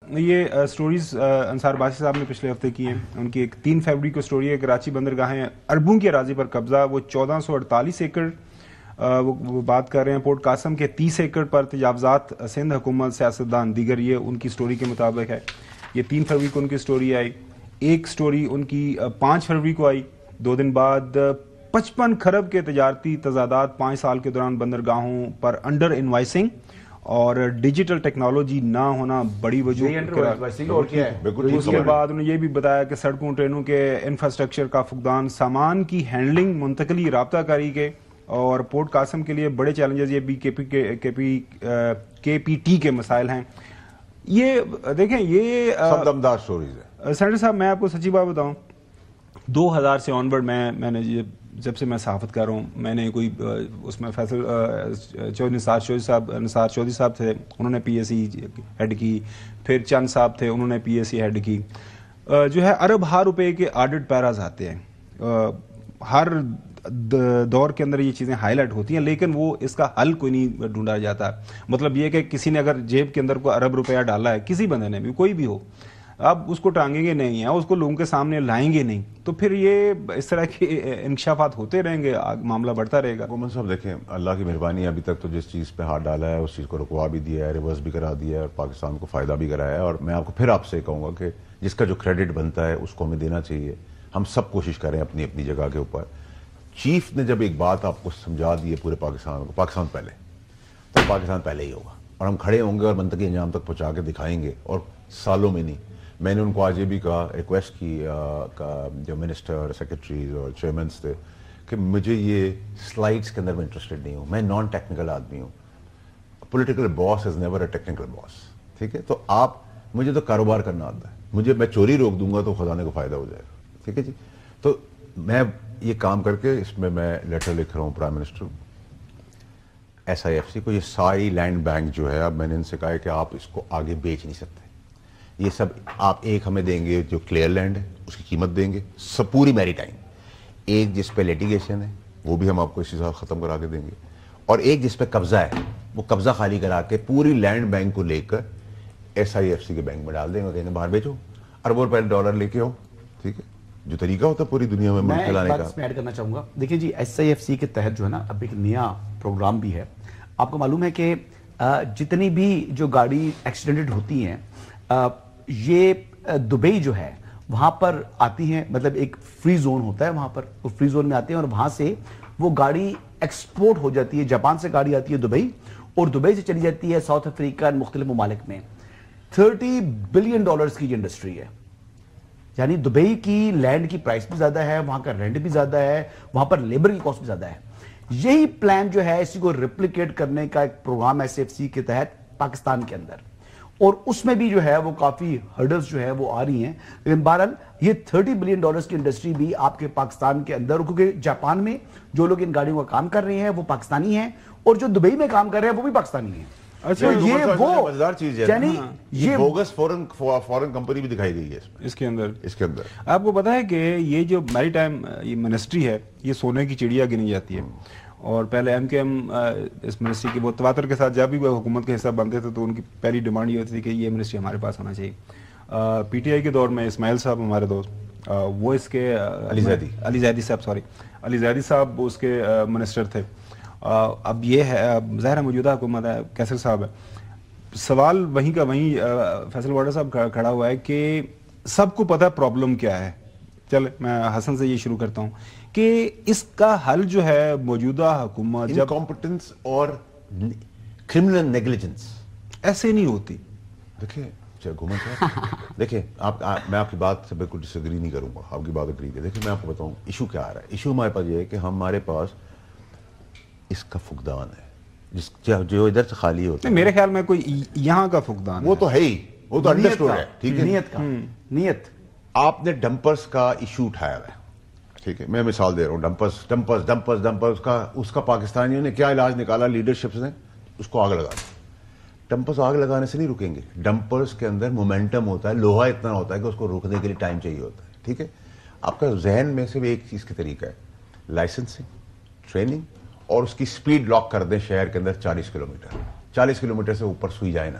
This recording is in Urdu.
یہ سٹوریز انصار باسی صاحب نے پچھلے ہفتے کی ہیں. ان کی ایک 3 فروری کو سٹوری ہے, کراچی بندرگاہیں اربوں کی اراضی پر قبضہ, وہ 1448 ایکڑ وہ بات کر رہے ہیں. پورٹ قاسم کے 30 ایکڑ پر تجاوزات, سندھ حکومت, سیاستدان دیگر, یہ ان کی سٹوری کے مطابق ہے. یہ 3 فروری کو ان کی سٹوری آئی. ایک سٹوری ان کی 5 فروری کو آئی. 2 دن بعد 55 کھرب کے تجارتی تضادات 5 سال کے دوران بندرگاہوں پر انڈر انوائسنگ اور ڈیجیٹل ٹیکنالوجی نہ ہونا بڑی وجہ. اس کے بعد انہوں نے یہ بھی بتایا کہ سڑکوں, ٹرینوں کے انفراسٹرکچر کا فقدان, سامان کی ہینڈلنگ, منتقلی, رابطہ کاری کے, اور پورٹ قاسم کے لیے بڑے چیلنجز یہ بھی کے پی ٹی کے مسائل ہیں. یہ دیکھیں, یہ سب دمدار سٹوریز ہیں. سینیٹر صاحب میں آپ کو سچی بات بتاؤں, 2000 سے آن ورڈ میں نے جب سے میں صحافت کر رہا ہوں, میں نے کوئی اس میں فیصل نثار چودھری صاحب تھے, انہوں نے پی ایس سی ہیڈ کی, پھر چند صاحب تھے, انہوں نے پی ایس سی ہیڈ کی. جو ہے ارب ہار روپے کے آڈٹ پیراز آتے ہیں, ہر دور کے اندر یہ چیزیں ہائی لائٹ ہوتی ہیں, لیکن وہ اس کا حل کوئی نہیں ڈھونڈا جاتا. مطلب یہ کہ کسی نے اگر جیب کے اندر کوئی ارب روپیہ ڈالا ہے, کسی بندے نے بھی, کوئی بھی ہو, اب اس کو ٹانگیں گے نہیں ہیں, اس کو لوگوں کے سامنے لائیں گے نہیں, تو پھر یہ اس طرح کے انکشافات ہوتے رہیں گے, معاملہ بڑھتا رہے گا. گومن صاحب دیکھیں, اللہ کی مہربانی, ابھی تک تو جس چیز پہ ہاتھ ڈالا ہے اس چیز کو رکوا بھی دیا ہے, ریورس بھی کرا دیا ہے, اور پاکستان کو فائدہ بھی کرایا ہے. اور میں آپ کو پھر آپ سے کہوں گا کہ جس کا جو کریڈٹ بنتا ہے اس کو ہمیں دینا چاہیے. ہم سب کوشش کریں اپنی اپنی جگہ کے اوپر. چیف نے جب ایک بات آپ کو سمجھا دی ہے پورے پاکستان کو, پاکستان پہلے, تو پاکستان پہلے ہی ہوگا, اور ہم کھڑے ہوں گے اور منطقی انجام تک پہنچا کے دکھائیں گے, اور سالوں میں نہیں. میں نے ان کو آج یہ بھی کہا, ریکویسٹ کی جو منسٹر, سیکرٹریز اور چیئرمینس تھے, کہ مجھے یہ سلائڈس کے اندر میں انٹرسٹڈ نہیں ہوں. میں نان ٹیکنیکل آدمی ہوں. Political boss is never a technical boss. ٹھیک ہے, تو مجھے تو کاروبار کرنا آتا ہے. میں چوری روک دوں گا تو خزانے کو فائدہ ہو جائے گا. ٹھیک ہے جی. تو میں یہ کام کر کے اس میں لیٹر لکھ رہا ہوں prime minister, S I F C کو. یہ ساری لینڈ بینک جو ہے, اب میں نے ان سے کہا ہے کہ آپ اس کو آگے بیچ نہیں سکتے. یہ سب آپ ایک ہمیں دیں گے جو کلیئر لینڈ ہے, اس کی قیمت دیں گے, سب پوری میری ٹائم. ایک جس پہ لیٹیگیشن ہے وہ بھی ہم آپ کو اسی ساتھ ختم کرا کے دیں گے, اور ایک جس پہ قبضہ ہے وہ قبضہ خالی کرا کے پوری لینڈ بینک کو لے کر ایس آئی ایف سی کے بینک میں ڈال دیں گے, کہیں باہر بیچو, اربوں روپے ڈالر لے کے آؤ. ٹھیک ہے, جو طریقہ ہوتا ہے پوری دنیا میں ملک چلانے کا. میں ایڈ کرنا چاہوں گا. دیکھیں جی, ایس آئی ایف سی کے تحت جو ہے نا, اب ایک نیا پروگرام بھی ہے. آپ کو معلوم ہے کہ جتنی بھی جو گاڑی ایکسیڈنٹڈ ہوتی ہیں, یہ دبئی جو ہے وہاں پر آتی ہیں, مطلب ایک فری زون ہوتا ہے وہاں پر, وہ فری زون میں آتے ہیں, اور وہاں سے وہ گاڑی ایکسپورٹ ہو جاتی ہے. جاپان سے گاڑی آتی ہے دبئی, اور دبئی سے چلی جاتی ہے ساؤتھ افریقہ, مختلف ممالک میں. $30 بلین کی انڈسٹری ہے. یعنی دبئی کی لینڈ کی پرائس بھی زیادہ ہے, وہاں کا رینٹ بھی زیادہ ہے, وہاں پر لیبر کی کاسٹ بھی زیادہ ہے. یہی پلان جو ہے اسی کو ریپلیکیٹ کرنے کا ایک پروگرام ایس ایف سی کے تحت پاکستان کے اندر, اور اس میں بھی جو ہے وہ کافی ہرڈلز جو ہے وہ آ رہی ہیں. لیکن بہرحال یہ $30 بلین کی انڈسٹری بھی آپ کے پاکستان کے اندر, کیونکہ جاپان میں جو لوگ ان گاڑیوں کا کام کر رہے ہیں وہ پاکستانی ہیں, اور جو دبئی میں کام کر رہے ہیں وہ بھی پاکستانی ہیں. اچھا, یہ وہ مزیدار چیز ہے, یعنی یہ بوگس فورن کمپنی بھی دکھائی گئی ہے اس کے اندر. آپ کو پتا ہے کہ یہ جو میری ٹائم یہ منسٹری ہے, یہ سونے کی چڑیا گنی جاتی ہے, اور پہلے ایم کے ایم اس منسٹری کی وہ تواتر کے ساتھ جب بھی وہ حکومت کے حصہ بنتے تھے تو ان کی پہلی ڈیمانڈ یہ ہوتی تھی کہ یہ منسٹری ہمارے پاس ہونا چاہیے. پی ٹی آئی کے دور میں اسماعیل صاحب ہمارے دوست, وہ اس کے علی زیدی صاحب اس کے منسٹر تھے. اب یہ ہے ظاہر موجودہ حکومت ہے, کیسر صاحب ہے. سوال وہیں کا وہیں فیصل واڈر صاحب کھڑا ہوا ہے کہ سب کو پتہ پرابلم کیا ہے. چلے میں حسن سے یہ شروع کرتا ہوں کہ اس کا حل جو ہے موجودہ حکومت جب انکمپٹنس اور کرمنل نیگلیجنس ایسے نہیں ہوتی. دیکھیں گھومن صاحب, دیکھیں میں آپ کی بات سے بالکل ڈس ایگری نہیں کروں گا, آپ کی بات اگری ہے. دیکھیں میں آپ کو بتاؤں ایشو کیا آ رہا ہے. ایشو ہمارے پاس یہ ہے کہ ہمارے پاس اس کا فقدان ہے جو ادھر سے خالی ہوتا ہے. میرے خیال میں کوئی یہاں کا فقدان وہ تو ہے ہی, وہ تو انڈرسٹوڈ ہے. ٹھیک ہے, نیت آپ نے ڈمپرز کا ایشو اٹھایا ہے. ٹھیک ہے, میں مثال دے رہا ہوں. ڈمپرز کا اس کا پاکستانیوں نے کیا علاج نکالا, لیڈرشپ نے اس کو آگ لگا دی. ڈمپرز آگ لگانے سے نہیں رکیں گے. ڈمپرز کے اندر مومنٹم ہوتا ہے, لوہا اتنا ہوتا ہے کہ اس کو روکنے کے لیے ٹائم چاہیے ہوتا ہے. ٹھیک ہے, آپ کا ذہن میں صرف ایک چیز کا طریقہ ہے, لائسنسنگ, ٹریننگ, اور اس کی سپیڈ لاک کر دیں شہر کے اندر 40 کلومیٹر سے اوپر سوئی جائے نا,